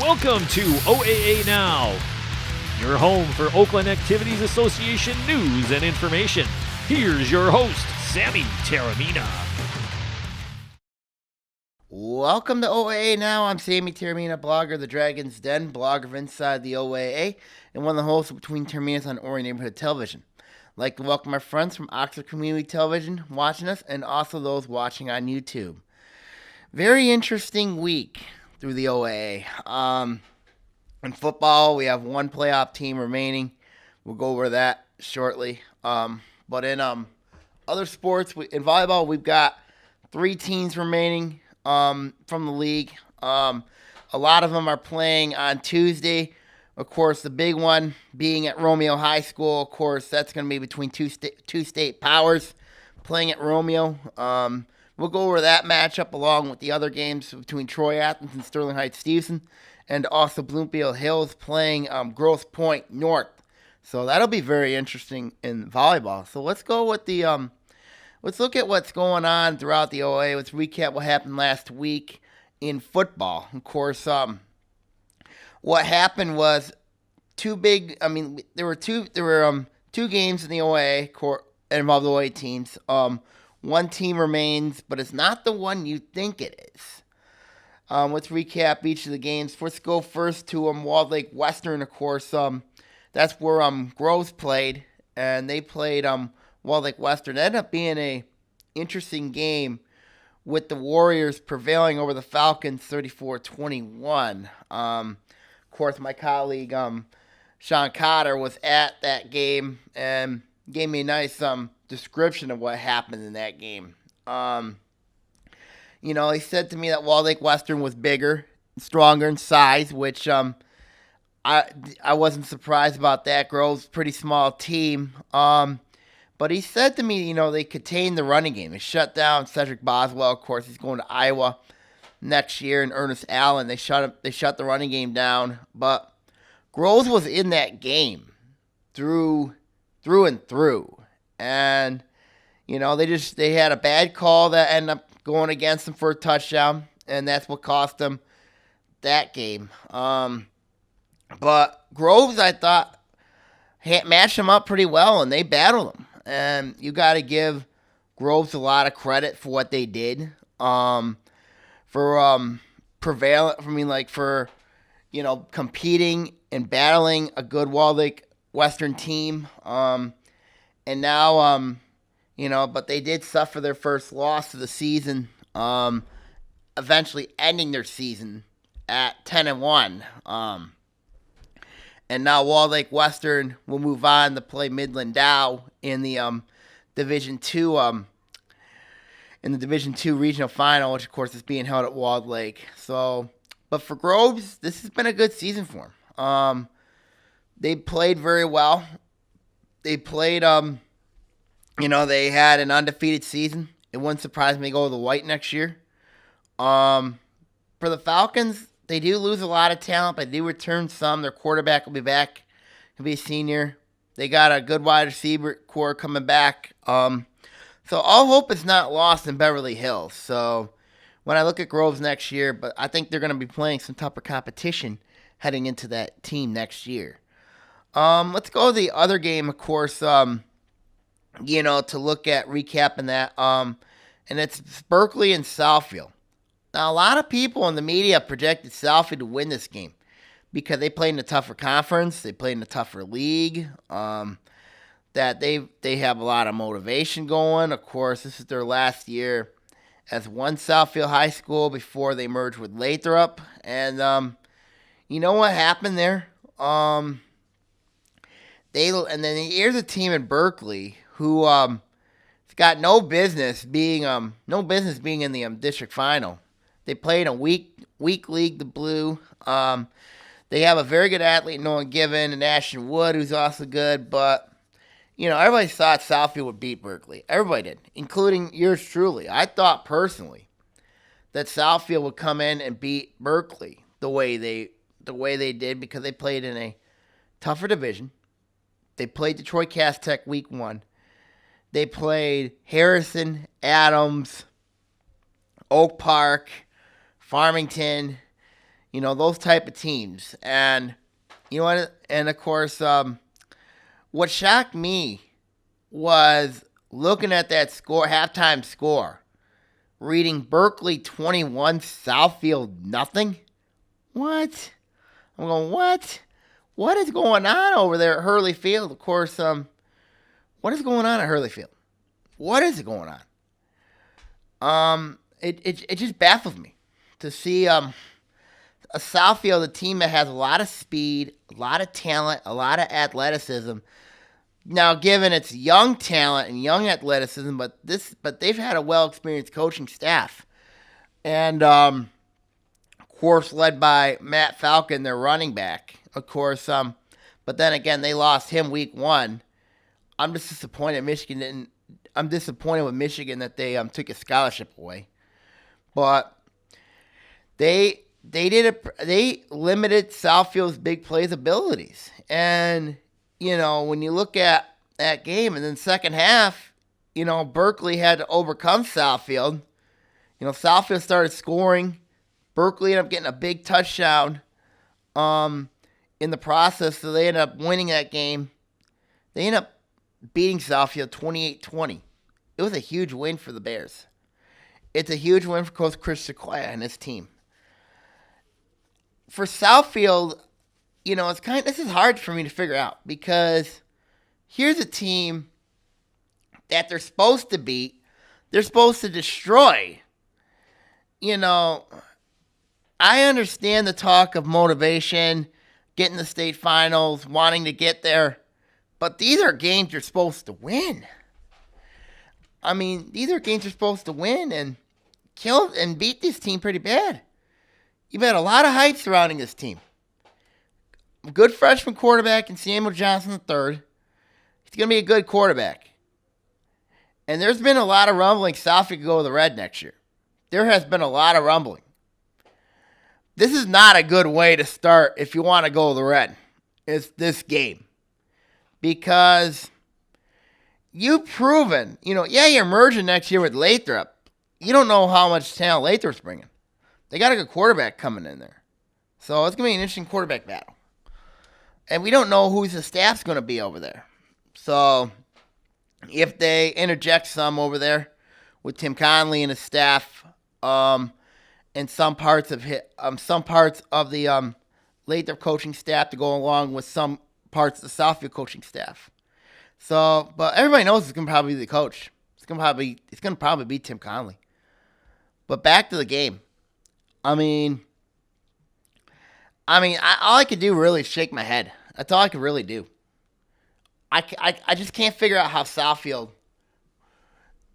Welcome to Oaa Now, your home for Oakland Activities Association news and information. Here's your host, Sammy Taramina. Welcome to OAA Now. I'm Sammy Taramina, blogger of the Dragon's Den, blogger of Inside the OAA, and one of the hosts of Between Terminas on Orion Neighborhood Television. I'd like to welcome my friends from Oxford Community Television watching us, and also those watching on YouTube. Very interesting week through the OAA. In football, we have one playoff team remaining. We'll go over that shortly. But in other sports, in volleyball, we've got 3 teams remaining from the league. A lot of them are playing on Tuesday. Of course, the big one being at Romeo High School. Of course, that's going to be between two state powers playing at Romeo. We'll go over that matchup along with the other games between Troy Athens and Sterling Heights Stevenson, and also Bloomfield Hills playing Grosse Pointe North. So that'll be very interesting in volleyball. So let's go with the let's look at what's going on throughout the OA. Let's recap what happened last week in football. Of course, what happened was there were two games in the OA that involved the OA teams. One team remains, but it's not the one you think it is. Let's recap each of the games. Let's go first to Walled Lake Western, of course. That's where Groves played, and they played Walled Lake Western. It ended up being a interesting game with the Warriors prevailing over the Falcons 34-21. Of course, my colleague Sean Cotter was at that game and gave me a nice description of what happened in that game. He said to me that Walled Lake Western was bigger, stronger in size, which I wasn't surprised about that. Grove's pretty small team. But he said to me, they contained the running game. They shut down Cedric Boswell. Of course, he's going to Iowa next year, and Ernest Allen. They shut the running game down. But Groves was in that game through and through. And, they had a bad call that ended up going against them for a touchdown, and that's what cost them that game. But Groves, I thought, matched them up pretty well, and they battled them. And you got to give Groves a lot of credit for what they did, for competing and battling a good Walled Lake Western team. And now, but they did suffer their first loss of the season, eventually ending their season at 10-1. And now Walled Lake Western will move on to play Midland Dow in the Division II regional final, which of course is being held at Walled Lake. So, but for Groves, this has been a good season for them. They played very well. They played, they had an undefeated season. It wouldn't surprise me to go to the white next year. For the Falcons, they do lose a lot of talent, but they do return some. Their quarterback will be back. He'll be a senior. They got a good wide receiver core coming back. So all hope is not lost in Beverly Hills. So when I look at Groves next year, but I think they're going to be playing some tougher competition heading into that team next year. Let's go to the other game, of course, to look at recapping that. And it's Berkeley and Southfield. Now, a lot of people in the media projected Southfield to win this game because they played in a tougher conference. They played in a tougher league. That they have a lot of motivation going. Of course, this is their last year as one Southfield High School before they merged with Lathrop. And you know what happened there? Here's a team in Berkeley who got no business being in the district final. They played a weak league, the Blue. They have a very good athlete, Nolan Given, and Ashton Wood, who's also good. But, everybody thought Southfield would beat Berkeley. Everybody did, including yours truly. I thought personally that Southfield would come in and beat Berkeley the way they did because they played in a tougher division. They played Detroit Cass Tech week 1. They played Harrison, Adams, Oak Park, Farmington, those type of teams. And you know what? And of course, what shocked me was looking at that score, halftime score, reading Berkeley 21, Southfield nothing. What? I'm going, what? What is going on over there at Hurley Field? Of course, what is going on at Hurley Field? What is going on? It just baffles me to see a Southfield, a team that has a lot of speed, a lot of talent, a lot of athleticism. Now, given its young talent and young athleticism, but they've had a well-experienced coaching staff, and of course led by Matt Falcon, their running back. Of course, but then again, they lost him week 1. I'm just disappointed I'm disappointed with Michigan that they took a scholarship away, but they limited Southfield's big plays abilities. And when you look at that game, and then second half, Berkeley had to overcome Southfield. Southfield started scoring. Berkeley ended up getting a big touchdown in the process, so they ended up winning that game. They ended up beating Southfield 28-20. It was a huge win for the Bears. It's a huge win for Coach Chris Sequoia and his team. For Southfield, this is hard for me to figure out, because here's a team that they're supposed to beat. They're supposed to destroy. I understand the talk of motivation, getting the state finals, wanting to get there, but these are games you're supposed to win. These are games you're supposed to win and kill and beat this team pretty bad. You've had a lot of hype surrounding this team. Good freshman quarterback in Samuel Johnson III. He's going to be a good quarterback. And there's been a lot of rumbling Southfield could go to the Red next year. There has been a lot of rumbling. This is not a good way to start if you want to go to the Red. It's this game. Because you've proven, you're merging next year with Lathrop. You don't know how much talent Lathrop's bringing. They got a good quarterback coming in there. So it's going to be an interesting quarterback battle. And we don't know who the staff's going to be over there. So if they interject some over there with Tim Conley and his staff, and some parts of the Lathrop coaching staff to go along with some parts of the Southfield coaching staff. So, but everybody knows it's going to probably be the coach. It's going to probably be Tim Conley. But back to the game. All I could do really is shake my head. That's all I could really do. I just can't figure out how Southfield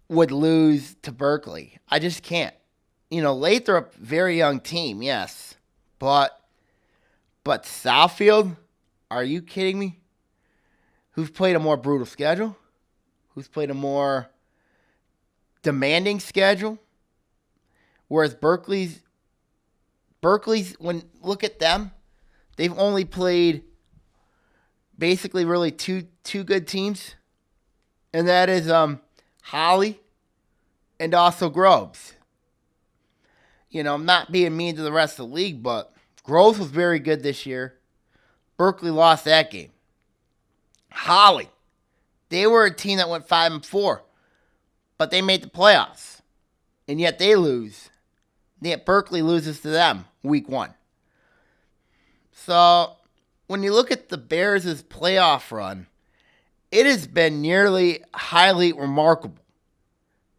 would lose to Berkeley. I just can't. Lathrop, very young team, yes. But Southfield, are you kidding me? Who's played a more brutal schedule? Who's played a more demanding schedule? Whereas Berkeley's, when look at them, they've only played basically really two good teams, and that is Holly and also Groves. I'm not being mean to the rest of the league, but Groves was very good this year. Berkeley lost that game. Holly, they were a team that went 5-4, but they made the playoffs, and yet they lose. Yet Berkeley loses to them week 1. So when you look at the Bears' playoff run, it has been nearly highly remarkable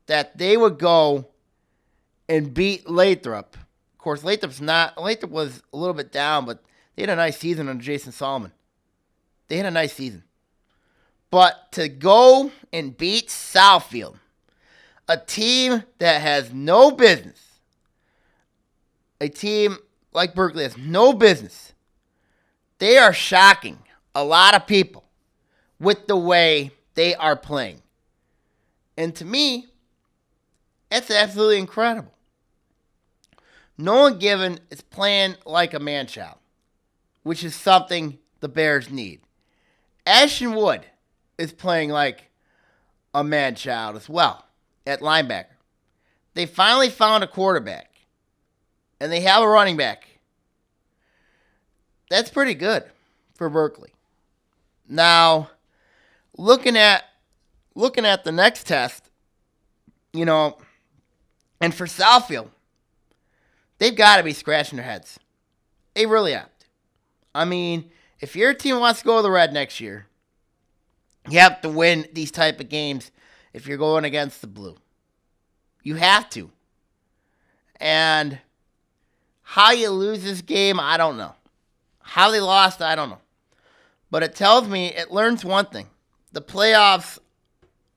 that they would go and beat Lathrop. Of course, Lathrop was a little bit down, but they had a nice season under Jason Solomon. They had a nice season. But to go and beat Southfield, a team that has no business, a team like Berkeley has no business, they are shocking a lot of people with the way they are playing. And to me, that's absolutely incredible. Nolan Given is playing like a man-child, which is something the Bears need. Ashton Wood is playing like a man-child as well at linebacker. They finally found a quarterback, and they have a running back That's pretty good for Berkeley. Now, looking at the next test, and for Southfield, they've got to be scratching their heads. They really have to. I mean, if your team wants to go to the red next year, you have to win these type of games if you're going against the blue. You have to. And how you lose this game, I don't know. How they lost, I don't know. But it tells me, it learns one thing. The playoffs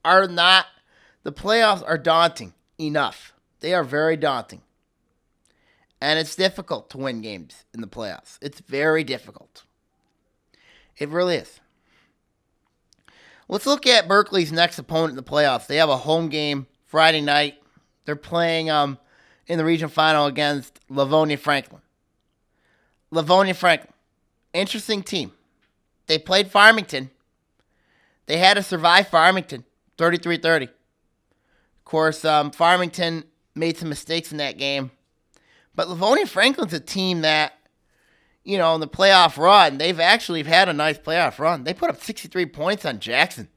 are daunting enough. They are very daunting. And it's difficult to win games in the playoffs. It's very difficult. It really is. Let's look at Berkeley's next opponent in the playoffs. They have a home game Friday night. They're playing in the region final against Livonia Franklin. Livonia Franklin. Interesting team. They played Farmington. They had to survive Farmington, 33-30. Of course, Farmington made some mistakes in that game. But Livonia Franklin's a team that, in the playoff run, they've actually had a nice playoff run. They put up 63 points on Jackson.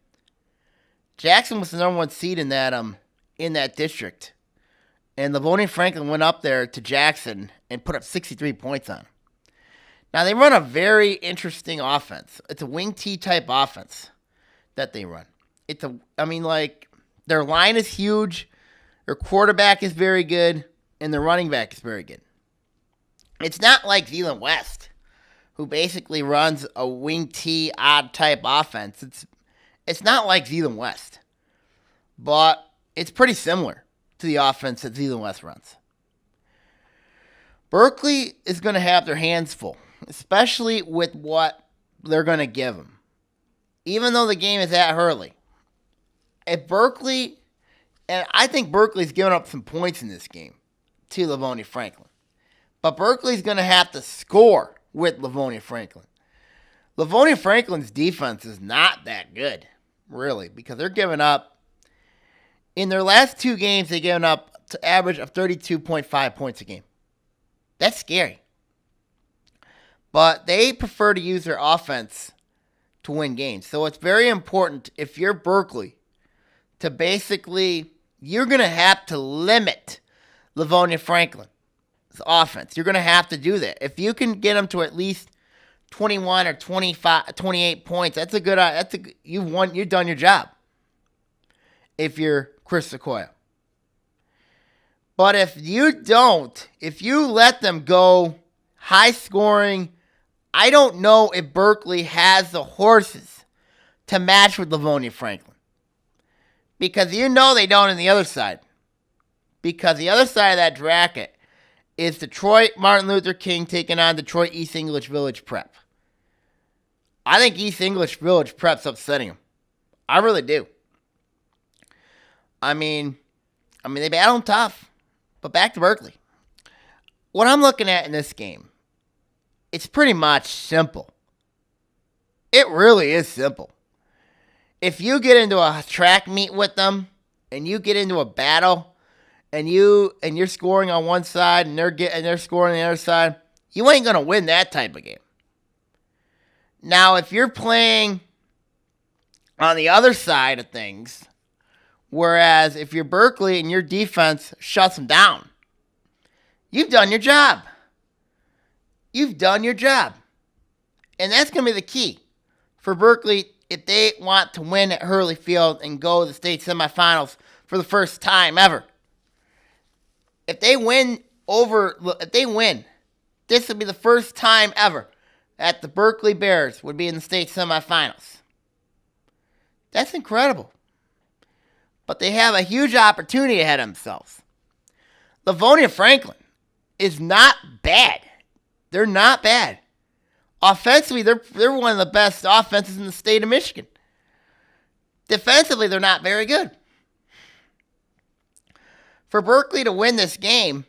Jackson was the number one seed in that district. And Livonia Franklin went up there to Jackson and put up 63 points on him. Now, they run a very interesting offense. It's a wing T type offense that they run. Their line is huge, their quarterback is very good, and their running back is very good. It's not like Zeeland West, who basically runs a wing T odd type offense. It's not like Zeeland West, but it's pretty similar to the offense that Zeeland West runs. Berkeley is going to have their hands full, especially with what they're going to give them. Even though the game is at Hurley. If Berkeley, and I think Berkeley's given up some points in this game to Livonia Franklin. But Berkeley's going to have to score with Livonia Franklin. Livonia Franklin's defense is not that good, really, because they're giving up, in their last two games, they've given up to average of 32.5 points a game. That's scary. But they prefer to use their offense to win games. So it's very important, if you're Berkeley, to basically, you're going to have to limit Livonia Franklin's offense. You're going to have to do that. If you can get them to at least 21 or 28 points, you've done your job. If you're Chris Sequoia. But if you let them go high scoring, I don't know if Berkeley has the horses to match with Livonia Franklin. Because they don't on the other side. Because the other side of that bracket is Detroit Martin Luther King taking on Detroit East English Village Prep. I think East English Village Prep's upsetting them. I really do. I mean, they battle them tough. But back to Berkeley. What I'm looking at in this game, it's pretty much simple. It really is simple. If you get into a track meet with them, and you get into a battle, and you're scoring on one side, and they're scoring on the other side, you ain't gonna win that type of game. Now, if you're playing on the other side of things, whereas if you're Berkeley and your defense shuts them down, you've done your job. You've done your job. And that's going to be the key for Berkeley if they want to win at Hurley Field and go to the state semifinals for the first time ever. If they win, this would be the first time ever that the Berkeley Bears would be in the state semifinals. That's incredible. But they have a huge opportunity ahead of themselves. Livonia Franklin is not bad. They're not bad. Offensively, they're one of the best offenses in the state of Michigan. Defensively, they're not very good. For Berkeley to win this game,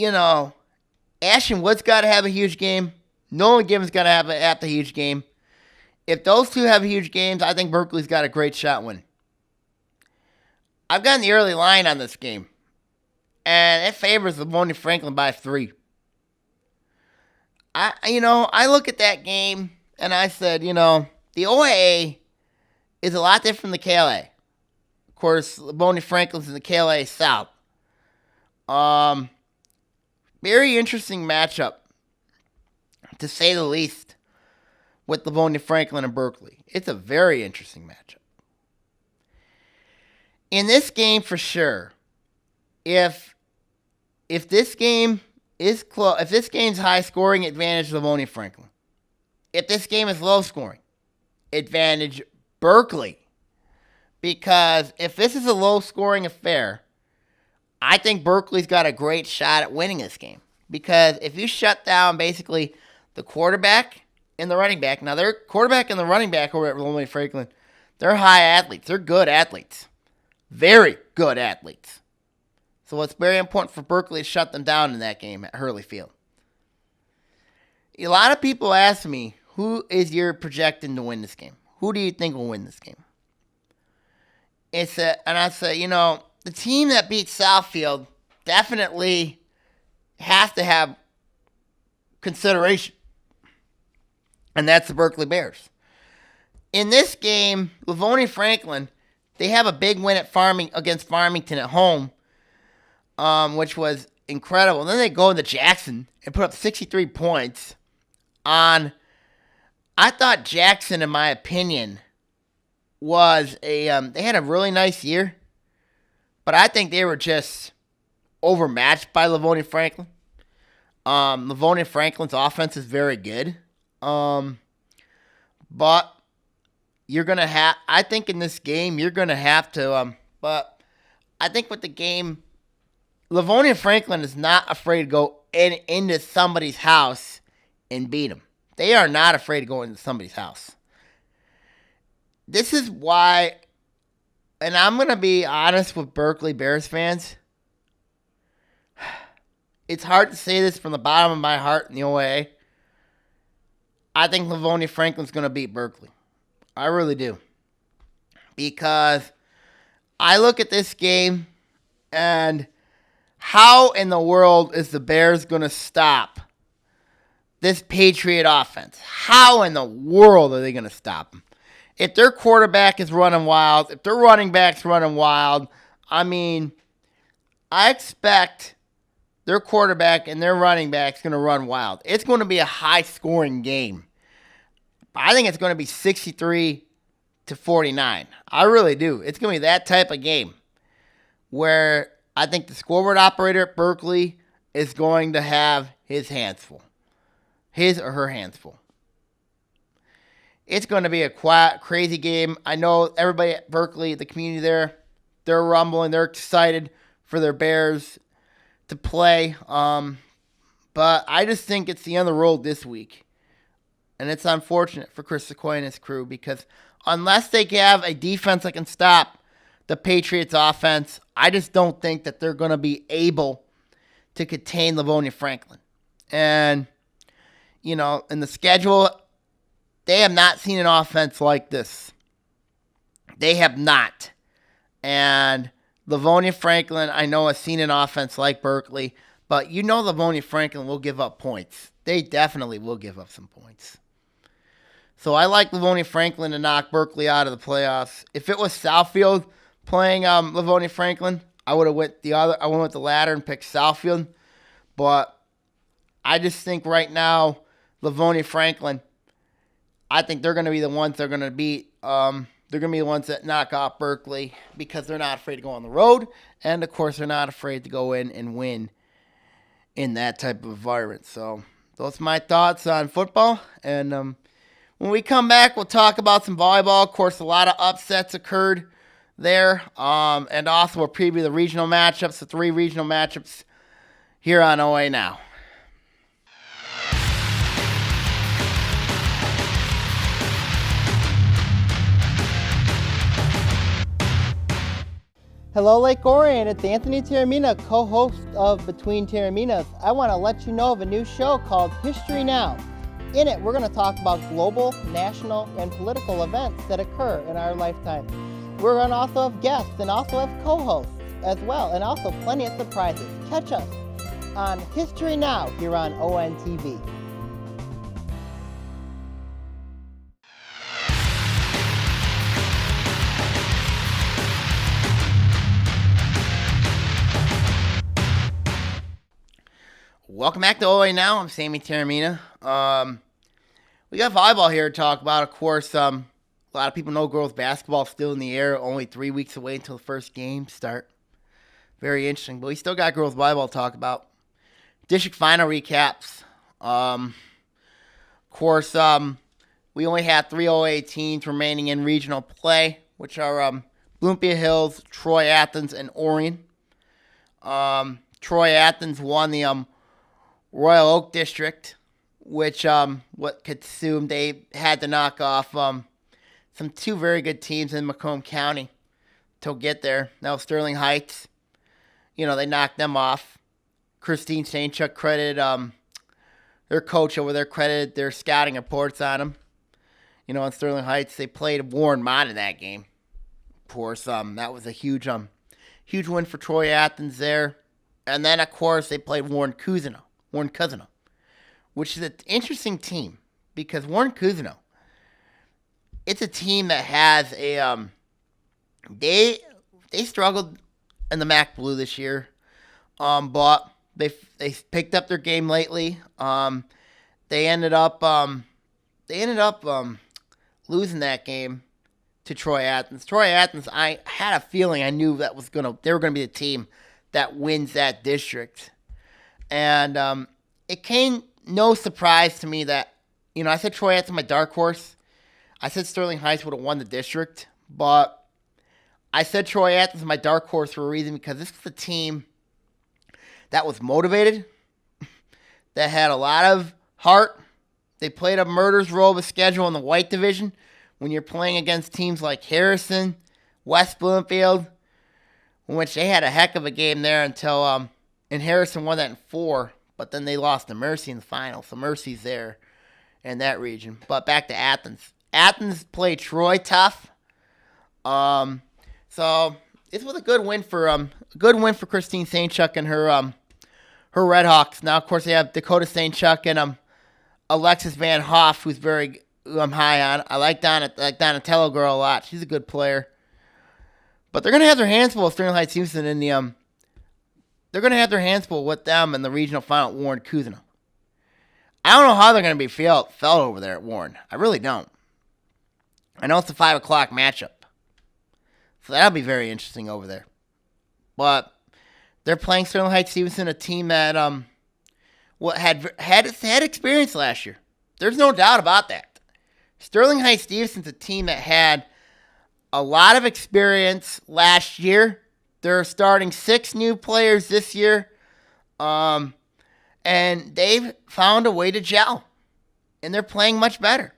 Ashton Wood's got to have a huge game. Nolan Gibbons got to have a huge game. If those two have huge games, I think Berkeley's got a great shot winning. I've gotten the early line on this game, and it favors Livonia Franklin by 3. I look at that game and I said, the OAA is a lot different than the KLA. Of course, Bonnie Franklin's in the KLA South. Very interesting matchup, to say the least, with Livonia Franklin and Berkeley. It's a very interesting matchup. In this game, for sure, if this game is close, if this game's high scoring, advantage Livonia Franklin. If this game is low scoring, advantage Berkeley. Because if this is a low scoring affair, I think Berkeley's got a great shot at winning this game. Because if you shut down basically the quarterback and the running back, now their quarterback and the running back over at Livonia Franklin, they're high athletes. They're good athletes. Very good athletes. So it's very important for Berkeley to shut them down in that game at Hurley Field. A lot of people ask me, who is your projecting to win this game? Who do you think will win this game? And I say, the team that beat Southfield definitely has to have consideration. And that's the Berkeley Bears. In this game, Livonia Franklin, they have a big win against Farmington at home, which was incredible. And then they go into Jackson and put up 63 points I thought Jackson, in my opinion, they had a really nice year, but I think they were just overmatched by Livonia Franklin. Livonia Franklin's offense is very good. But I think in this game, you're going to have to, but I think with the game, Livonia Franklin is not afraid to go into somebody's house and beat them. They are not afraid to go into somebody's house. This is why, and I'm going to be honest with Berkeley Bears fans. It's hard to say this from the bottom of my heart in the OAA. I think Livonia Franklin's going to beat Berkeley. I really do. Because I look at this game and how in the world is the Bears going to stop this Patriot offense? How in the world are they going to stop them? If their quarterback is running wild, if their running back's running wild, I expect their quarterback and their running back's going to run wild. It's going to be a high-scoring game. I think it's going to be 63-49. I really do. It's going to be that type of game where I think the scoreboard operator at Berkeley is going to have his or her hands full. It's going to be a quiet, crazy game. I know everybody at Berkeley, the community there, they're rumbling. They're excited for their Bears to play. But I just think it's the end of the road this week. And it's unfortunate for Chris Sequoia and his crew because unless they have a defense that can stop the Patriots' offense, I just don't think that they're going to be able to contain Livonia Franklin. And, in the schedule, they have not seen an offense like this. They have not. And Livonia Franklin, I know, has seen an offense like Berkeley, but Livonia Franklin will give up points. They definitely will give up some points. So I like Livonia Franklin to knock Berkeley out of the playoffs. If it was Southfield playing Livonia Franklin, I would have went with the ladder and picked Southfield. But I just think right now, Livonia Franklin, I think they're going to be the ones they're going to beat. They're going to be the ones that knock off Berkeley because they're not afraid to go on the road. And, of course, they're not afraid to go in and win in that type of environment. So those are my thoughts on football. And when we come back, we'll talk about some volleyball. Of course, a lot of upsets occurred there. And also we'll preview the regional matchups, the 3 regional matchups here on Oaa Now. Hello, Lake Orion. It's Anthony Taramina, co-host of Between Taraminas. I want to let you know of a new show called History Now. In it, we're going to talk about global, national, and political events that occur in our lifetime. We're going to also have guests and also have co-hosts as well, and also plenty of surprises. Catch us on History Now here on ONTV. Welcome back to Oaa Now. I'm Sammy Taramina. We got volleyball here to talk about. Of course, a lot of people know girls basketball is still in the air. Only 3 weeks away until the first game start. Very interesting. But we still got girls volleyball to talk about. District final recaps. Of course, we only have 3 OA teams remaining in regional play, which are Bloomfield Hills, Troy Athens, and Orion. Troy Athens won the Royal Oak District, which what could assume they had to knock off some 2 very good teams in Macomb County to get there. Now Sterling Heights, they knocked them off. Christine Saintchuk credited their coach over there credited their scouting reports on them. On Sterling Heights, they played Warren Mott in that game. Of course, that was a huge win for Troy Athens there. And then, of course, they played Warren Cousino, which is an interesting team because Warren Cousino, it's a team that has a they struggled in the MAC Blue this year, but they picked up their game lately. They ended up losing that game to Troy Athens. Troy Athens, I had a feeling I knew they were gonna be the team that wins that district, and it came no surprise to me that I said Troy Athens my dark horse. I said Sterling Heights would have won the district, but I said Troy Athens my dark horse for a reason because this was a team that was motivated, that had a lot of heart. They played a murder's row of a schedule in the white division when you're playing against teams like Harrison, West Bloomfield, which they had a heck of a game there until and Harrison won that in 4, but then they lost to Mercy in the final. So Mercy's there in that region. But back to Athens. Athens played Troy tough. So this was a good win for Christine Saintchuk and her Redhawks. Now of course they have Dakota Saintchuk and Alexis Van Hoff, who's I'm high on. I like Donatello girl a lot. She's a good player. But they're gonna have their hands full with Sterling Heights Houston in the they're gonna have their hands full with them in the regional final at Warren Cousino. I don't know how they're gonna be felt over there at Warren. I really don't. I know it's a 5 o'clock matchup. So that'll be very interesting over there. But they're playing Sterling Heights Stevenson, a team that had experience last year. There's no doubt about that. Sterling Heights Stevenson's a team that had a lot of experience last year. They're starting 6 new players this year. And they've found a way to gel. And they're playing much better.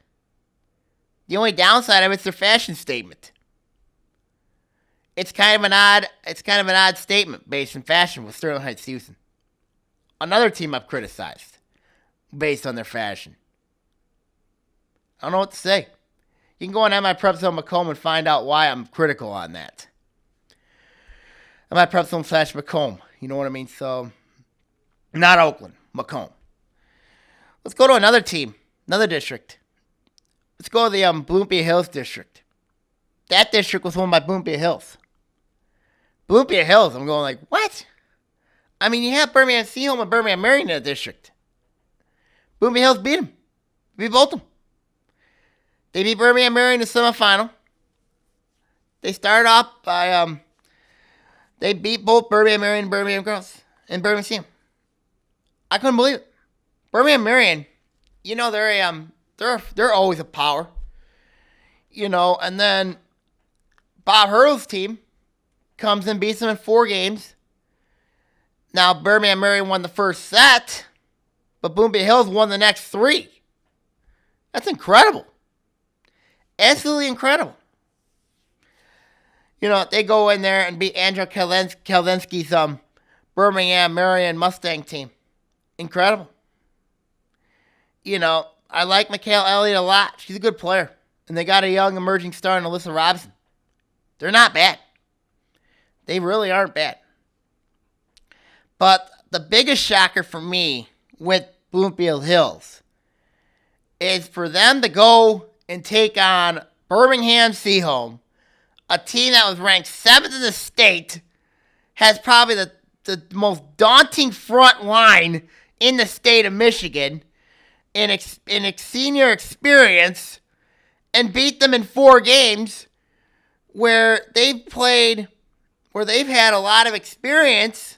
The only downside of it's their fashion statement. It's kind of an odd statement based in fashion with Sterling Heights Houston. Another team I've criticized based on their fashion. I don't know what to say. You can go on My Prep Zone Macomb and find out why I'm critical on that. My Prep Zone / Macomb. You know what I mean? So, not Oakland, Macomb. Let's go to another team, another district. Let's go to the Bloomfield Hills district. That district was won by Bloomfield Hills. Bloomfield Hills, I'm going like, what? I mean, you have Birmingham Seaholm and Birmingham Marion in that district. Bloomfield Hills beat them. Beat both of them. They beat Birmingham Marion in the semifinal. They started off by, they beat both Birmingham Marion and Birmingham girls in Birmingham Seaholm. I couldn't believe it. Birmingham Marion, they're always a power. And then Bob Hurl's team comes and beats them in 4 games. Now, Birmingham Marion won the first set, but Bloomfield Hills won the next 3. That's incredible. Absolutely incredible. They go in there and beat Andrew Kalensky's Birmingham Marion Mustang team. Incredible. I like Mikhail Elliott a lot. She's a good player. And they got a young emerging star in Alyssa Robinson. They're not bad. They really aren't bad. But the biggest shocker for me with Bloomfield Hills is for them to go and take on Birmingham Seaholm, a team that was ranked 7th in the state, has probably the most daunting front line in the state of Michigan in senior experience and beat them in 4 games where they've had a lot of experience,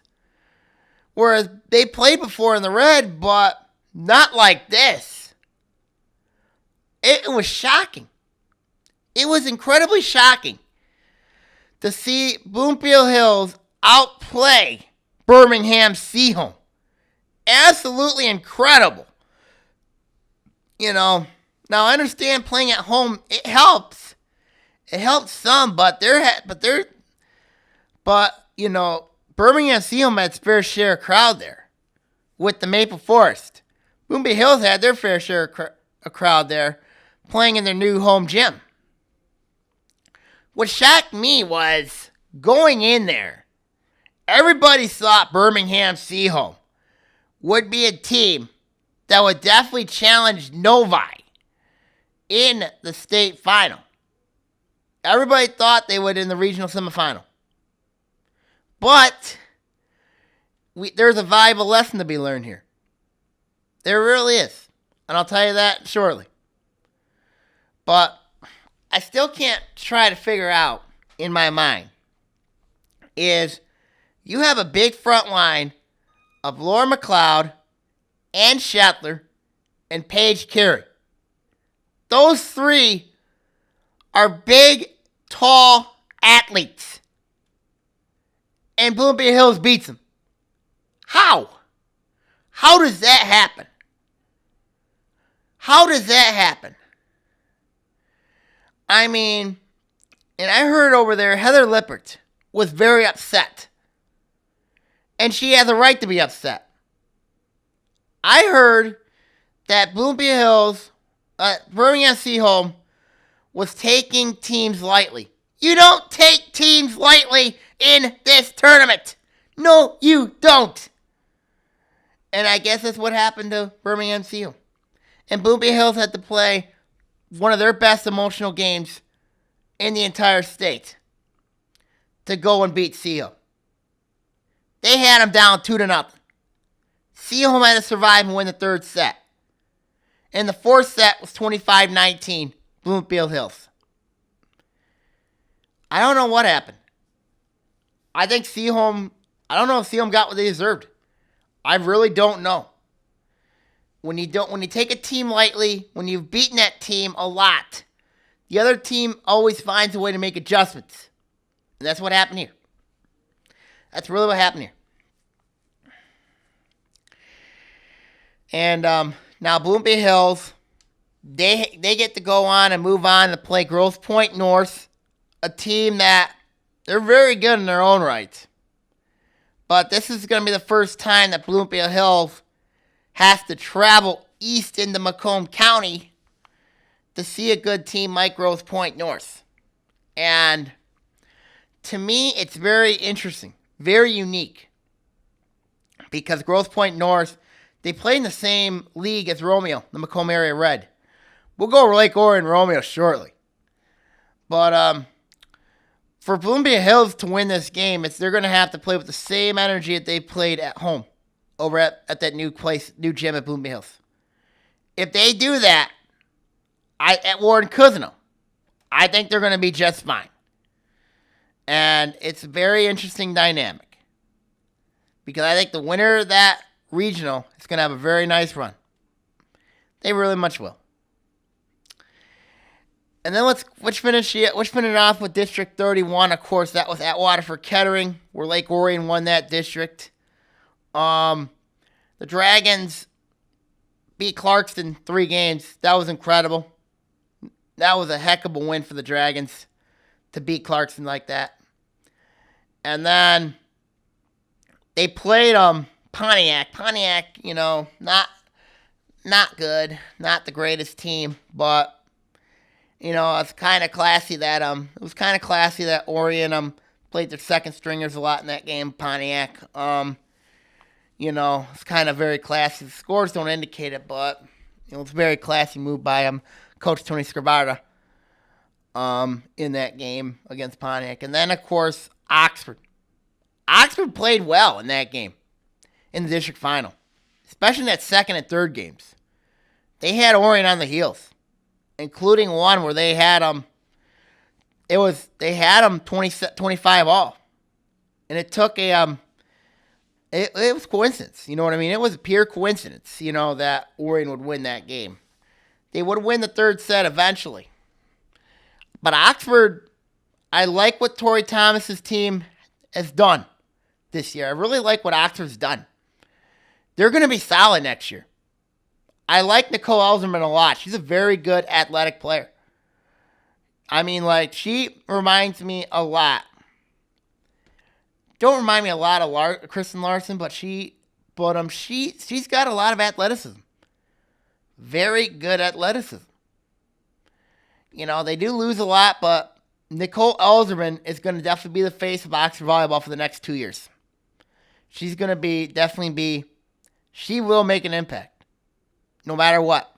whereas they played before in the red, but not like this. It was shocking. It was incredibly shocking to see Bloomfield Hills outplay Birmingham Seahome. Absolutely incredible. Now I understand playing at home, it helps. It helps some, but Birmingham Seahome had its fair share of crowd there with the Maple Forest. Bloomfield Hills had their fair share of crowd there playing in their new home gym. What shocked me was going in there, everybody thought Birmingham Seahome would be a team that would definitely challenge Novi in the state final. Everybody thought they would in the regional semifinal. But there's a valuable lesson to be learned here. There really is. And I'll tell you that shortly. But I still can't try to figure out in my mind is you have a big front line of Laura McLeod and Shetler and Paige Carey. Those 3 are big, tall athletes. And Bloomfield Hills beats them. How? How does that happen? How does that happen? I mean, and I heard over there Heather Lippert was very upset. And she has a right to be upset. I heard that Bloomfield Hills, Birmingham Seahome, was taking teams lightly. You don't take teams lightly in this tournament. No, you don't. And I guess that's what happened to Birmingham Seahome. And Bloomfield Hills had to play one of their best emotional games in the entire state to go and beat Seahome. They had them down 2-0. Seahome had to survive and win the 3rd set. And the 4th set was 25-19, Bloomfield Hills. I don't know what happened. I don't know if Seahome got what they deserved. I really don't know. When you take a team lightly, when you've beaten that team a lot, the other team always finds a way to make adjustments. And that's what happened here. That's really what happened here. And now Bloomfield Hills, they get to go on and move on to play Grosse Pointe North, a team that they're very good in their own right. But this is going to be the first time that Bloomfield Hills has to travel east into Macomb County to see a good team like Grosse Pointe North. And to me, it's very interesting, very unique. Because Grosse Pointe North, they play in the same league as Romeo, the Macomb Area Red. We'll go Lake Orion Romeo shortly. But for Bloomfield Hills to win this game, they're going to have to play with the same energy that they played at home over at that new gym at Bloomfield Hills. If they do that, at Warren Cousino, I think they're going to be just fine. And it's a very interesting dynamic. Because I think the winner of that regional is going to have a very nice run. They really much will. And then let's finish it off with District 31. Of course, that was at Waterford Kettering, where Lake Orion won that district. The Dragons beat Clarkston 3 games. That was incredible. That was a heck of a win for the Dragons to beat Clarkston like that. And then they played Pontiac. Pontiac, not good, not the greatest team, but it's kind of classy that Orion played their second stringers a lot in that game. Pontiac, it's kind of very classy. The scores don't indicate it, but it's a very classy move by Coach Tony Scrivata in that game against Pontiac. And then of course Oxford. Oxford played well in that game in the district final. especially in that second and third games. They had Orion on the heels, including one where they had them. They had them 25 all, and it took a it was coincidence. You know what I mean? It was a pure coincidence. That Orion would win that game. They would win the third set eventually, but Oxford, I like what Tori Thomas's team has done this year. I really like what Oxford's done. They're going to be solid next year. I like Nicole Elzerman a lot. She's a very good athletic player. I mean, she reminds me a lot. Don't remind me a lot of Kristen Larson, but she's got a lot of athleticism. Very good athleticism. They do lose a lot, but Nicole Elzerman is going to definitely be the face of Oxford volleyball for the next 2 years. She's going to she will make an impact, no matter what.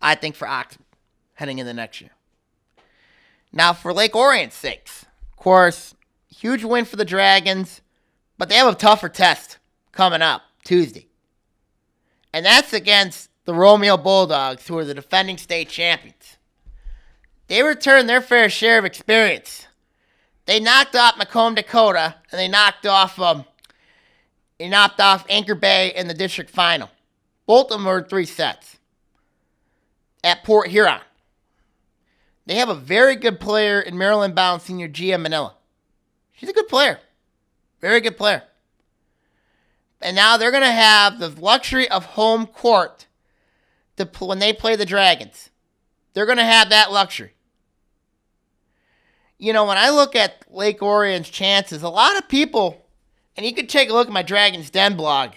I think for Oxford, heading into next year. Now, for Lake Orion's sakes, of course, huge win for the Dragons, but they have a tougher test coming up Tuesday. And that's against the Romeo Bulldogs, who are the defending state champions. They returned their fair share of experience. They knocked off Macomb, Dakota, and they knocked off Anchor Bay in the district final. Both of them were 3 sets at Port Huron. They have a very good player in Maryland-bound senior Gia Manila. She's a good player. Very good player. And now they're going to have the luxury of home court when they play the Dragons. They're going to have that luxury. When I look at Lake Orion's chances, a lot of people, and you can take a look at my Dragons Den blog,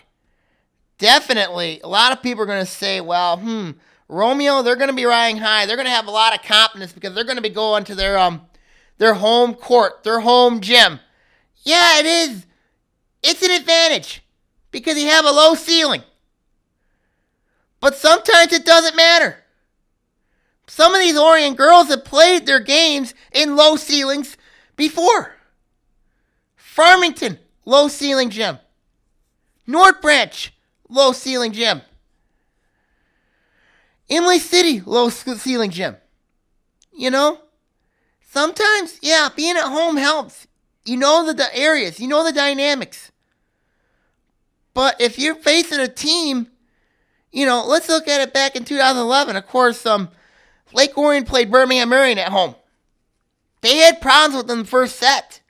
definitely a lot of people are going to say, well, Romeo, they're going to be riding high. They're going to have a lot of confidence because they're going to be going to their home court, their home gym. Yeah, it is. It's an advantage because you have a low ceiling. But sometimes it doesn't matter. Some of these Orion girls have played their games in low ceilings before. Farmington, low ceiling gym. North Branch, low ceiling gym. Imlay City, low ceiling gym. Sometimes, being at home helps. You know the areas, you know the dynamics. But if you're facing a team, let's look at it back in 2011. Of course, Lake Orion played Birmingham Marion at home. They had problems with them in the first set.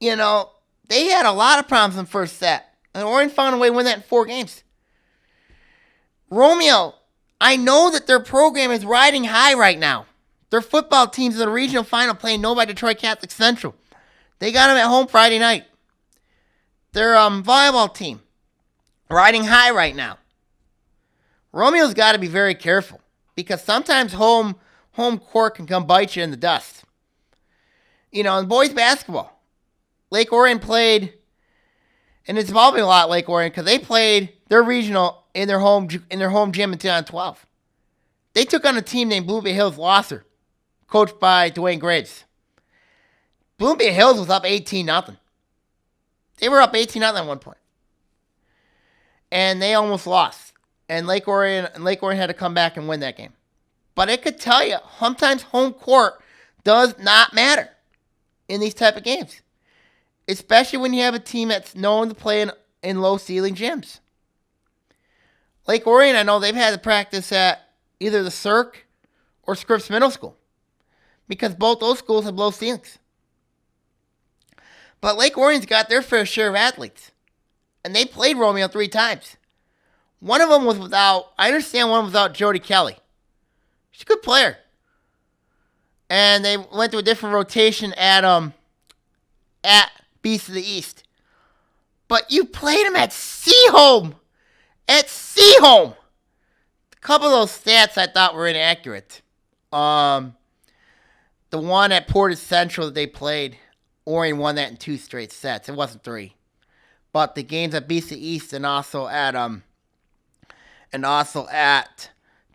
They had a lot of problems in the first set. And Orion found a way to win that in 4 games. Romeo, I know that their program is riding high right now. Their football team's in the regional final playing Novi Detroit Catholic Central. They got them at home Friday night. Their volleyball team, riding high right now. Romeo's got to be very careful because sometimes home court can come bite you in the dust. In boys basketball, Lake Orion played, and it's involving a lot Lake Orion because they played their regional in their home gym in 2012. They took on a team named Bloomfield Hills Losser, coached by Dwayne Graves. Bloomfield Hills was up 18-0. They were up 18-0 at one point. And they almost lost. And Lake Orion had to come back and win that game. But I could tell you, sometimes home court does not matter in these type of games. Especially when you have a team that's known to play in low ceiling gyms. Lake Orion, I know they've had to practice at either the Cirque or Scripps Middle School because both those schools have low ceilings. But Lake Orion's got their fair share of athletes, and they played Romeo 3 times. One of them was without Jody Kelly. She's a good player. And they went to a different rotation at Beast of the East. But you played them at Seaholm. At Seaholm. A couple of those stats I thought were inaccurate. The one at Portage Central that they played, Orion won that in 2 straight sets. It wasn't 3. But the games at Beast of the East and also at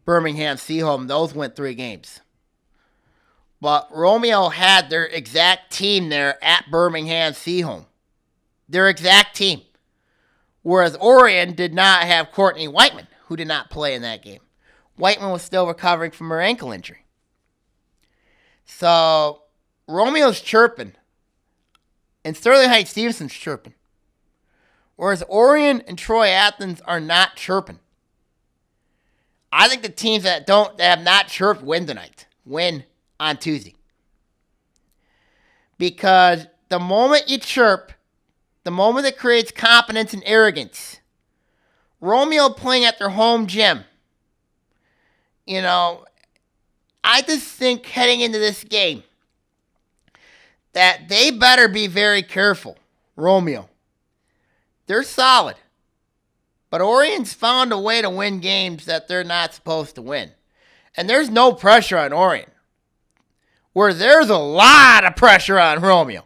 Birmingham Seaholm, those went 3 games. But Romeo had their exact team there at Birmingham Seaholm. Their exact team. Whereas Orion did not have Courtney Whiteman, who did not play in that game. Whiteman was still recovering from her ankle injury. So Romeo's chirping, and Sterling Heights Davison's chirping. Whereas Orion and Troy Athens are not chirping. I think the teams that have not chirped win tonight. Win on Tuesday. Because the moment you chirp, the moment it creates confidence and arrogance. Romeo playing at their home gym. I just think heading into this game that they better be very careful. Romeo. They're solid. But Orion's found a way to win games that they're not supposed to win. And there's no pressure on Orion. Where there's a lot of pressure on Romeo.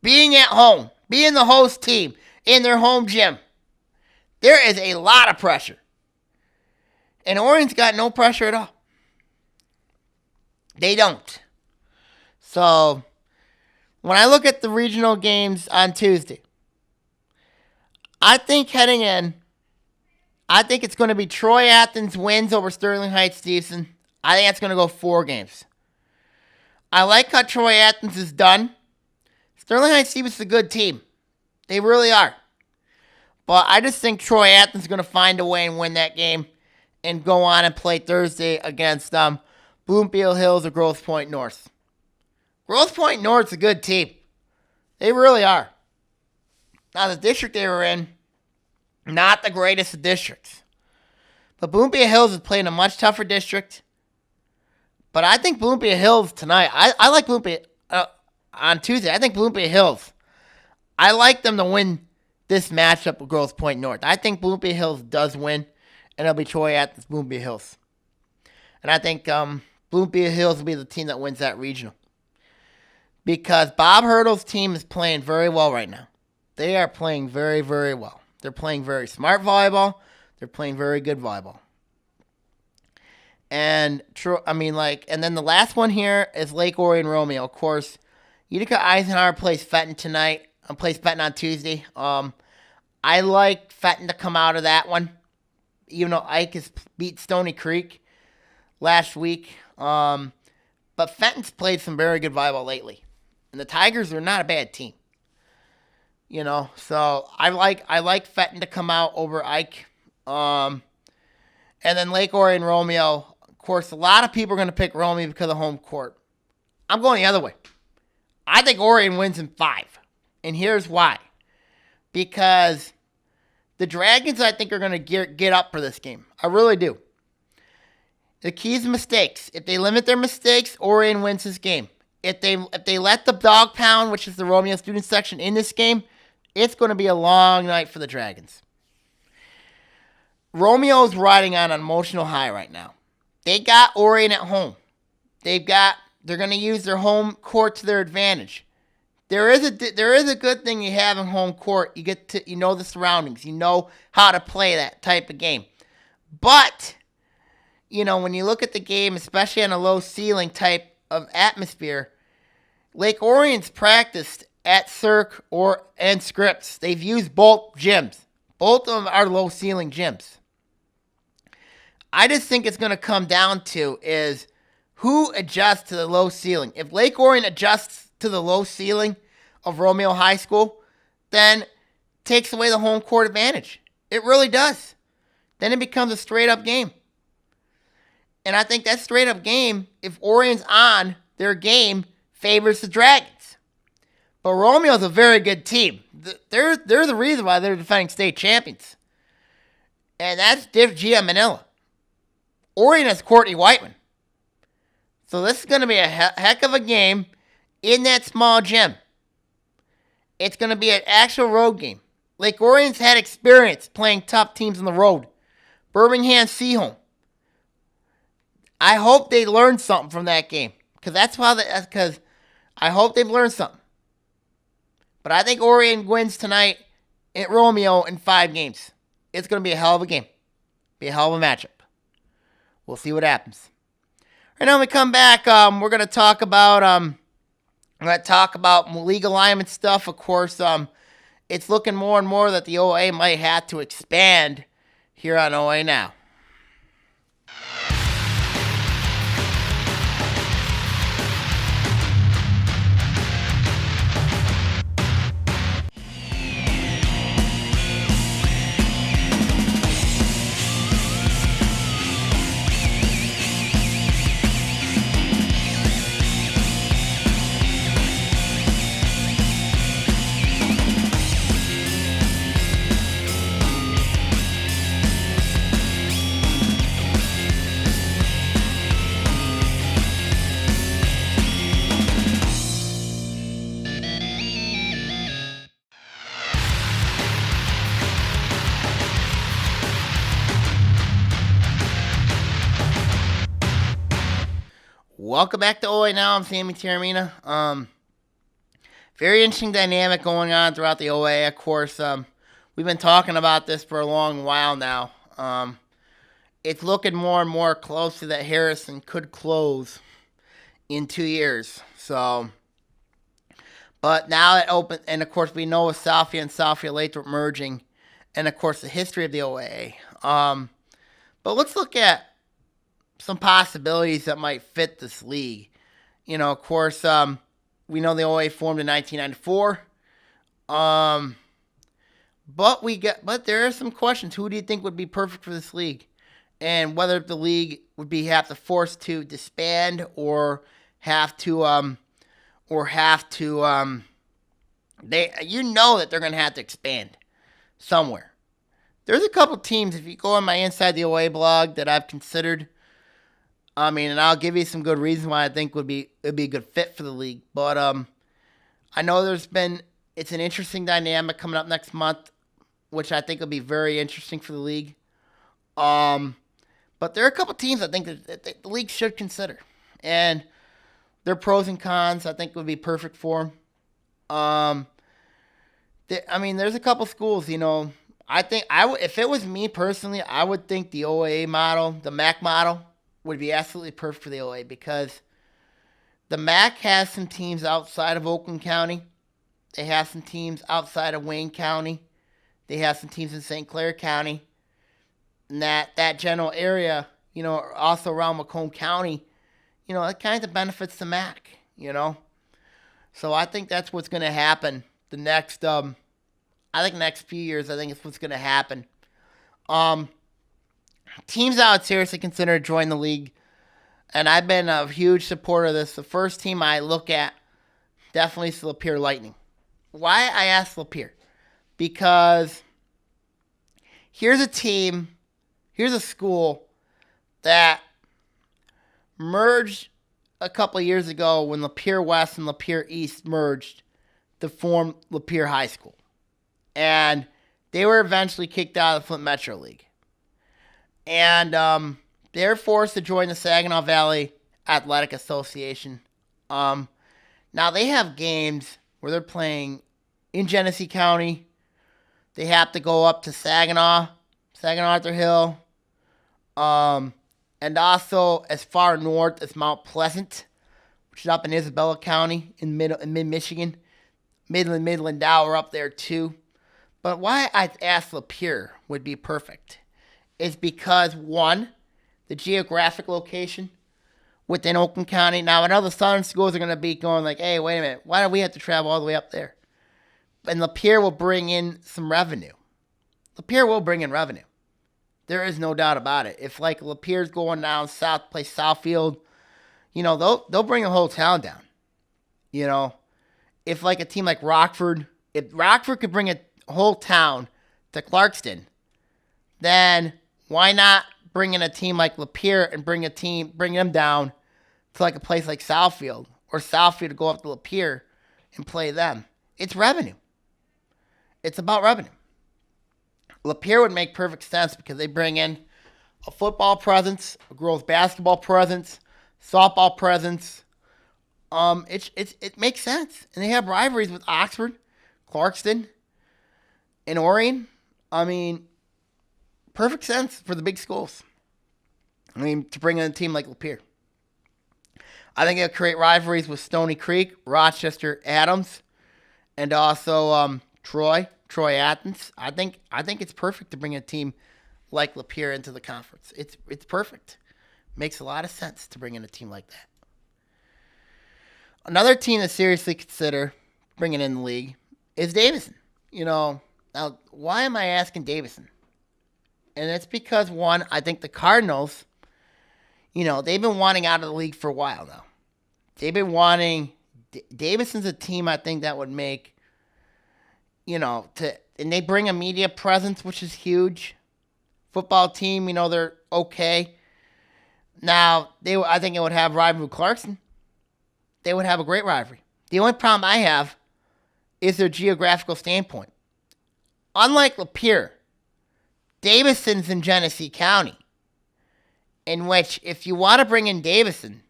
Being at home, being the host team in their home gym. There is a lot of pressure. And Orion's got no pressure at all. They don't. So, when I look at the regional games on Tuesday, I think heading in, I think it's going to be Troy Athens wins over Sterling Heights Davison. I think that's going to go 4 games. I like how Troy Athens is done. Sterling Heights Davison is a good team. They really are. But I just think Troy Athens is going to find a way and win that game and go on and play Thursday against Bloomfield Hills or Grosse Pointe North. Grosse Pointe North's a good team. They really are. Now, the district they were in, not the greatest of districts. But Bloomfield Hills is playing a much tougher district. But I think Bloomfield Hills tonight, I like Bloomfield on Tuesday. I think Bloomfield Hills, I like them to win this matchup with Grosse Pointe North. I think Bloomfield Hills does win, and it'll be Troy Athens, Bloomfield Hills. And I think Bloomfield Hills will be the team that wins that regional. Because Bob Hurdle's team is playing very well right now. They are playing very, very well. They're playing very smart volleyball. They're playing very good volleyball. And then the last one here is Lake Orion Romeo. Of course, Utica Eisenhower plays Fenton tonight. Plays Fenton on Tuesday. I like Fenton to come out of that one, even though Ike has beat Stony Creek last week. But Fenton's played some very good volleyball lately, and the Tigers are not a bad team. So I like Fenton to come out over Ike. And then Lake Orion Romeo. Of course, a lot of people are going to pick Romeo because of home court. I'm going the other way. I think Orion wins in 5. And here's why. Because the Dragons, I think, are going to get up for this game. I really do. The key is mistakes. If they limit their mistakes, Orion wins this game. If they let the dog pound, which is the Romeo student section, in this game, it's going to be a long night for the Dragons. Romeo's riding on an emotional high right now. They got Orion at home. They're going to use their home court to their advantage. There is a good thing you have in home court. You know the surroundings. You know how to play that type of game. But, when you look at the game, especially on a low ceiling type of atmosphere, Lake Orion's practiced at Cirque and Scripps. They've used both gyms. Both of them are low ceiling gyms. I just think it's going to come down to is who adjusts to the low ceiling. If Lake Orion adjusts to the low ceiling of Romeo High School, then takes away the home court advantage. It really does. Then it becomes a straight-up game. And I think that straight-up game, if Orion's on their game, favors the Dragons. But Romeo's a very good team. They're the reason why they're defending state champions. And that's Gia Manila. Orion has Courtney Whiteman. So this is going to be a heck of a game in that small gym. It's going to be an actual road game. Lake Orion's had experience playing tough teams on the road. Birmingham Seaholm. I hope they learned something from that game. Because I hope they've learned something. But I think Orion wins tonight at Romeo in 5 games. It's going to be a hell of a game. Be a hell of a matchup. We'll see what happens. Right now, when we come back, we're going to talk about league alignment stuff. Of course, it's looking more and more that the OA might have to expand here on Oaa Now. Welcome back to Oaa Now. I'm Sammy Taramina. Very interesting dynamic going on throughout the OA. Of course, we've been talking about this for a long while now. It's looking more and more closely that Harrison could close in 2 years. So, but now it open, and of course we know with Southfield and Southfield Lathrop merging, and of course the history of the OA. But let's look at some possibilities that might fit this league. You know, of course, we know the OA formed in 1994. But there are some questions. Who do you think would be perfect for this league? And whether the league would have to force to disband or have to you know that they're going to have to expand somewhere. There's a couple teams, if you go on my Inside the OA blog, that I've considered. And I'll give you some good reasons why I think it'd be a good fit for the league. But I know it's an interesting dynamic coming up next month, which I think will be very interesting for the league. But there are a couple teams I think that the league should consider, and their pros and cons I think would be perfect for them. There's a couple schools. You know, I think if it was me personally, I would think the OAA model, the MAC model, would be absolutely perfect for the OA, because the MAC has some teams outside of Oakland County. They have some teams outside of Wayne County. They have some teams in St. Clair County. And that general area, you know, also around Macomb County, you know, it kind of benefits the MAC, you know. So I think that's what's going to happen the next few years. I think it's what's going to happen. Teams I would seriously consider joining the league, and I've been a huge supporter of this. The first team I look at definitely is the Lapeer Lightning. Why I ask Lapeer? Because here's a school that merged a couple of years ago when Lapeer West and Lapeer East merged to form Lapeer High School. And they were eventually kicked out of the Flint Metro League. And they're forced to join the Saginaw Valley Athletic Association. Now they have games where they're playing in Genesee County. They have to go up to Saginaw Arthur Hill, and also as far north as Mount Pleasant, which is up in Isabella County in mid-Michigan. Midland Dow are up there too. But why I asked Lapeer would be perfect is because, one, the geographic location within Oakland County. Now, I know the southern schools are going to be going like, hey, wait a minute, why do we have to travel all the way up there? And Lapeer will bring in some revenue. Lapeer will bring in revenue. There is no doubt about it. If, like, Lapeer's going down south, play Southfield, you know, they'll bring the whole town down. You know, if, like, a team like Rockford, if Rockford could bring a whole town to Clarkston, then why not bring in a team like Lapeer and bring them down to like a place like Southfield, or Southfield to go up to Lapeer and play them? It's revenue. It's about revenue. Lapeer would make perfect sense because they bring in a football presence, a girls basketball presence, softball presence. It makes sense, and they have rivalries with Oxford, Clarkston, and Orion. Perfect sense for the big schools. To bring in a team like Lapeer. I think it'll create rivalries with Stony Creek, Rochester, Adams, and also Troy. Troy Athens. I think it's perfect to bring a team like Lapeer into the conference. It's perfect. Makes a lot of sense to bring in a team like that. Another team to seriously consider bringing in the league is Davison. Now, why am I asking Davison? And it's because, one, I think the Cardinals, they've been wanting out of the league for a while now. They've been wanting... Davison's a team I think that would make, and they bring a media presence, which is huge. Football team, they're okay. Now, I think it would have rivalry with Clarkson. They would have a great rivalry. The only problem I have is their geographical standpoint. Unlike Lapeer, Davison's in Genesee County, in which if you want to bring in Davison,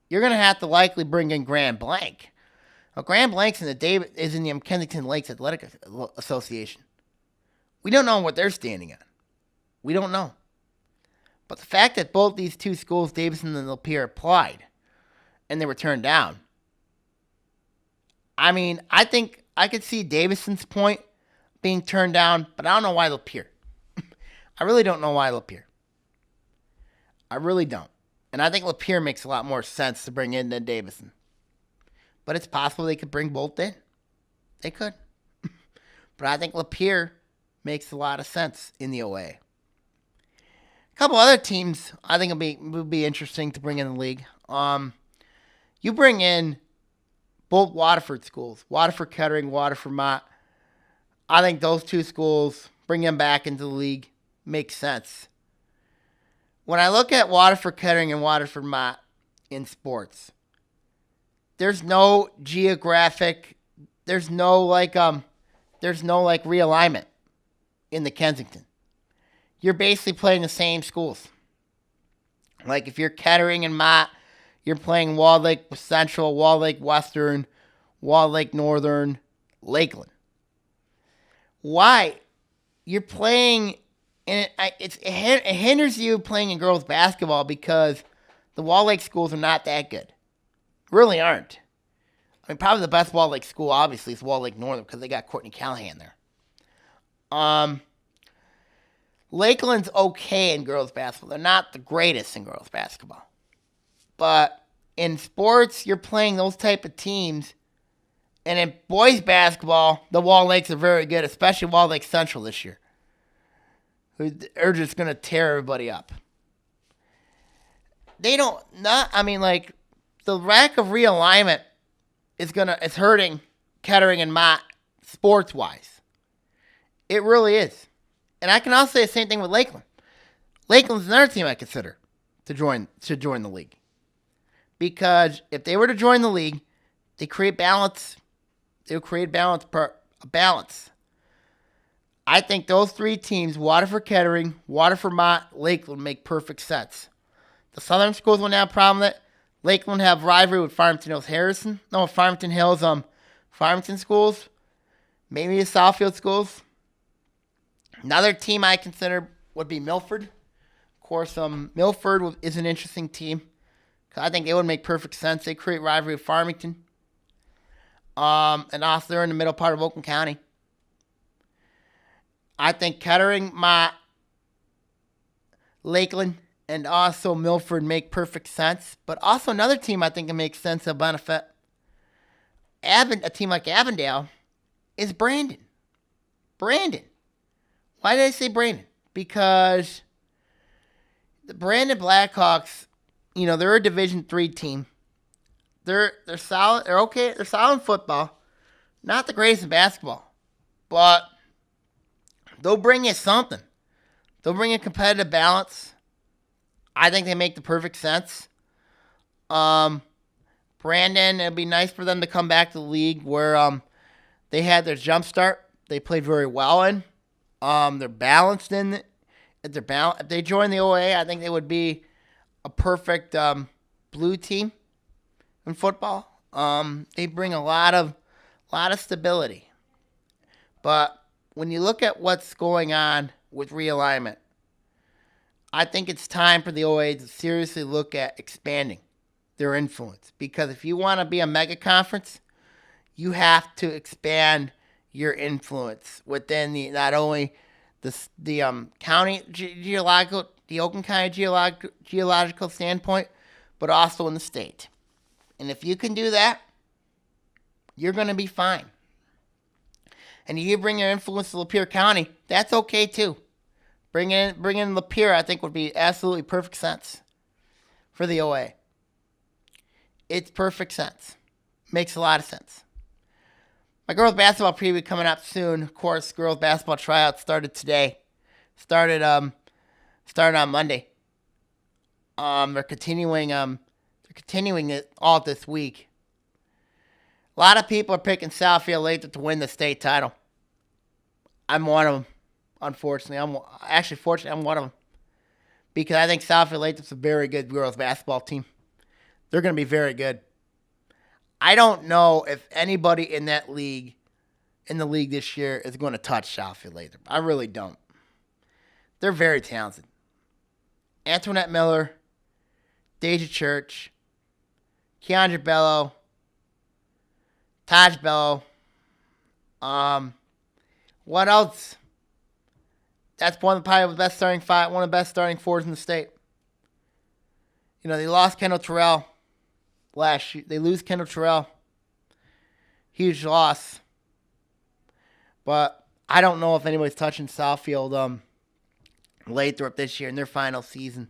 you're going to have to likely bring in Grand Blanc. Now, Grand Blanc's is in the Kensington Lakes Athletic Association. We don't know what they're standing on. We don't know. But the fact that both these two schools, Davison and Lapeer, applied, and they were turned down, I think I could see Davison's point being turned down, but I don't know why Lapeer. I really don't know why Lapeer. I really don't. And I think Lapeer makes a lot more sense to bring in than Davison. But it's possible they could bring both in. They could. But I think Lapeer makes a lot of sense in the OA. A couple other teams I think would be interesting to bring in the league. You bring in both Waterford schools, Waterford Kettering, Waterford Mott. I think those two schools, bring them back into the league, makes sense. When I look at Waterford Kettering and Waterford Mott in sports, there's no geographic, there's no realignment in the Kensington. You're basically playing the same schools. Like if you're Kettering and Mott, you're playing Walled Lake Central, Walled Lake Western, Walled Lake Northern, Lakeland. Why? You're playing, and it hinders you playing in girls basketball because the Walled Lake schools are not that good. Really aren't. Probably the best Walled Lake school, obviously, is Walled Lake Northern because they got Courtney Callahan there. Lakeland's okay in girls basketball. They're not the greatest in girls basketball. But in sports, you're playing those type of teams. And in boys basketball, the Walled Lakes are very good, especially Walled Lake Central this year. They're just going to tear everybody up. The lack of realignment is hurting Kettering and Mott sports-wise. It really is. And I can also say the same thing with Lakeland. Lakeland's another team I consider to join the league. Because if they were to join the league, they create balance. They'll create balance. I think those three teams, Waterford Kettering, Waterford Mott, Lakeland, make perfect sense. The Southern schools will have a problem with it. Lakeland have rivalry with Farmington Hills, Farmington schools. Maybe the Southfield schools. Another team I consider would be Milford. Of course, Milford is an interesting team. I think they would make perfect sense. They create rivalry with Farmington. And also they're in the middle part of Oakland County. I think Kettering, Mott, Lakeland, and also Milford make perfect sense. But also another team I think that makes sense to benefit a team like Avondale is Brandon. Why did I say Brandon? Because the Brandon Blackhawks, they're a Division III team. They're solid. They're okay. They're solid in football. Not the greatest in basketball. But they'll bring you something. They'll bring you competitive balance. I think they make the perfect sense. Brandon, it'd be nice for them to come back to the league where they had their jump start. They played very well in. They're balanced in it. If they join the OA, I think they would be a perfect blue team in football. They bring a lot of stability. But when you look at what's going on with realignment, I think it's time for the OA to seriously look at expanding their influence. Because if you want to be a mega conference, you have to expand your influence within not only the county geological, the Oakland County geological standpoint, but also in the state. And if you can do that, you're going to be fine. And if you bring your influence to Lapeer County, that's okay too. Bring in Lapeer, I think, would be absolutely perfect sense for the OA. It's perfect sense. Makes a lot of sense. My girls basketball preview coming up soon. Of course, girls basketball tryouts started today. Started on Monday. They're continuing it all this week. A lot of people are picking Southfield Lathrop to win the state title. I'm one of them. Unfortunately, I'm one of them. Because I think Southfield Lathrop's a very good girls basketball team. They're going to be very good. I don't know if anybody in the league this year is going to touch Southfield Lathrop. I really don't. They're very talented. Antoinette Miller, Deja Church, Keandra Bello, Taj Bello. What else? That's probably the best starting five, one of the best starting fours in the state. You know, they lost Kendall Terrell last year. They lose Kendall Terrell. Huge loss. But I don't know if anybody's touching Southfield Lathrop this year in their final season.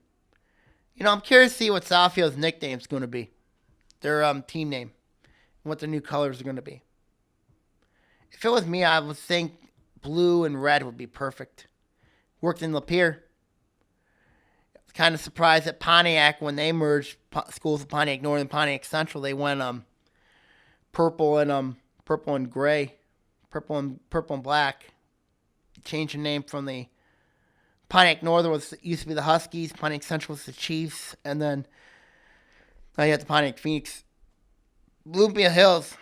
You know, I'm curious to see what Southfield's nickname is going to be. Their team name. And what their new colors are going to be. If it was me, I would think blue and red would be perfect. Worked in Lapeer. Kind of surprised at Pontiac when they merged schools of Pontiac North and Pontiac Central. They went purple and gray, purple and black. Changed the name from the Pontiac North used to be the Huskies. Pontiac Central was the Chiefs, and then now you have the Pontiac Phoenix. Bloomfield Hills,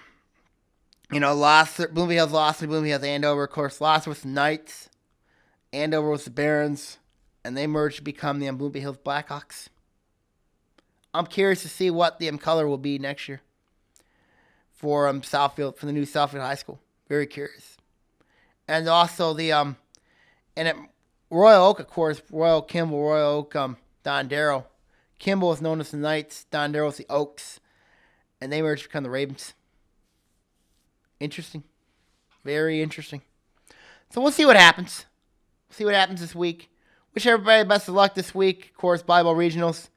Bloomfield Hills lost to Bloomfield Hills Andover. Of course, lost with the Knights. Andover was the Barons. And they merged to become the Bloomfield Hills Blackhawks. I'm curious to see what the color will be next year for Southfield, for the new Southfield High School. Very curious. And also and at Royal Oak, of course, Royal Kimball, Royal Oak, Don Darrow. Kimball is known as the Knights. Don Darrow is the Oaks. And they merged to become the Ravens. Interesting. Very interesting. So we'll see what happens. See what happens this week. Wish everybody the best of luck this week. Of course, volleyball regionals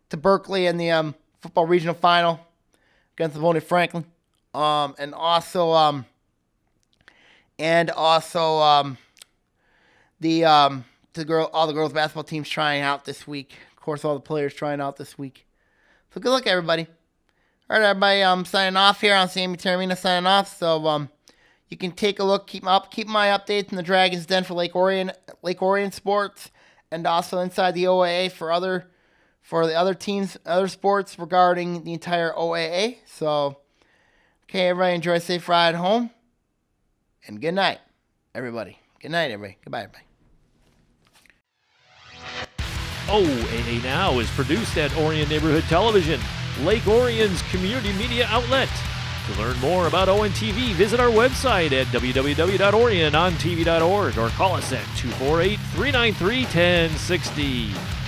to Berkeley in the football regional final against Livonia Franklin. And also all the girls basketball teams trying out this week. Of course, all the players trying out this week. So good luck, everybody. All right, everybody. I'm signing off here. I'm Sammy Terramina signing off. So you can take a look, keep my updates in the Dragons Den for Lake Orion sports, and also inside the OAA for the other teams, other sports regarding the entire OAA. So, okay, everybody, enjoy a safe ride home, and good night, everybody. Good night, everybody. Goodbye, everybody. Oaa Now is produced at Orion Neighborhood Television, Lake Orion's community media outlet. To learn more about ONTV, visit our website at www.orionontv.org or call us at 248-393-1060.